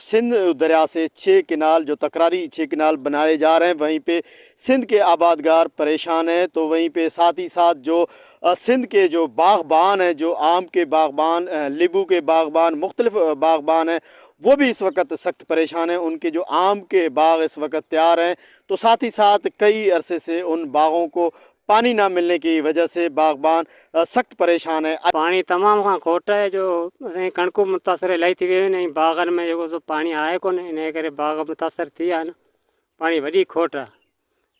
सिंध दरिया से 6 किनाल जो तकरारी 6 किनाल बनाए जा रहे हैं, वहीं पे सिंध के आबादगार परेशान हैं। तो वहीं पे साथ ही साथ जो सिंध के जो बागबान हैं, जो आम के बागबान, नींबू के बागबान, मुख्तलिफ बागबान हैं, वो भी इस वक्त सख्त परेशान हैं। उनके जो आम के बाग इस वक्त तैयार हैं, तो साथ ही साथ कई अरसे से उन बागों को पानी ना मिलने की वजह से बागबान सख्त परेशान है। पानी तमाम खां खोट है। जो असांजी कणकूं मुतासिर इलाही थी वियूं आहिनि ऐं बाग़नि में जेको सो पाणी आहे कोन, इन करे बाग़ मुतासिर थी विया आहिनि। पाणी वॾी खोट आहे,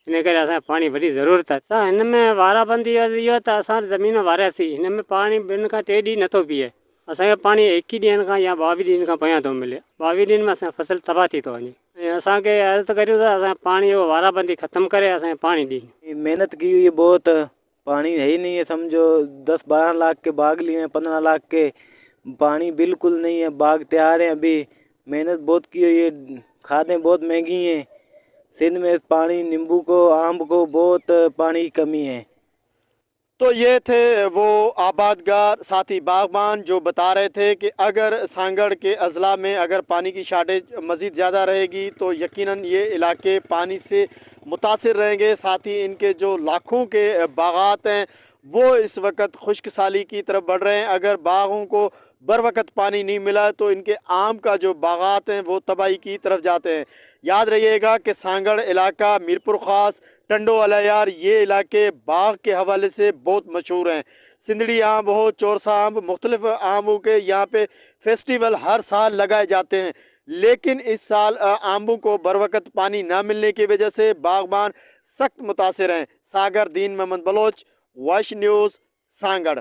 इन करे असांखे पाणी वॾी ज़रूरत आहे। असां हिन में वाराबंदी इहो आहे त असां ज़मीन वारियासीं, हिन में पाणी 2 खां 3 ॾींहं नथो बीहे। असांखे पाणी 21 ॾींहंनि खां या 22 ॾींहंनि खां पोयां थो मिले। 22 ॾींहंनि में असांजी फसल तबाह थी थो वञे। ऐं असांखे अर्ज़ु करियूं था असांखे पाणी जो वाराबंदी ख़तमु करे असांखे पाणी ॾींदी। मेहनत की हुई है बहुत, पानी है ही नहीं है। समझो 10-12 लाख के बाग लिए हैं, 15 लाख के, पानी बिल्कुल नहीं है। बाग तैयार हैं अभी, मेहनत बहुत की हुई है, खादें बहुत महंगी हैं। सिंध में पानी, नींबू को, आम को बहुत पानी की कमी है। तो ये थे वो आबादगार साथी बागबान जो बता रहे थे कि अगर सांगड़ के अजला में अगर पानी की शार्टेज मज़ीद ज़्यादा रहेगी तो यकीनन ये इलाके पानी से मुतासिर रहेंगे। साथ ही इनके जो लाखों के बागात हैं वो इस वक्त खुश्क साली की तरफ बढ़ रहे हैं। अगर बागों को बर वक्त पानी नहीं मिला तो इनके आम का जो बागात हैं वो तबाही की तरफ जाते हैं। याद रहिएगा कि सांगड़ इलाका, मीरपुर ख़ास, टंडो अलायार, ये इलाके बाग के हवाले से बहुत मशहूर हैं। सिंधड़ी आम हो, चौरसा आम, मुख्तलिफ आमों के यहाँ पे फेस्टिवल हर साल लगाए जाते हैं। लेकिन इस साल आमों को बर वक्त पानी ना मिलने की वजह से बागबान सख्त मुतासिर हैं। Sagar Deen Mohammad Baloch, voice news, Sanghar.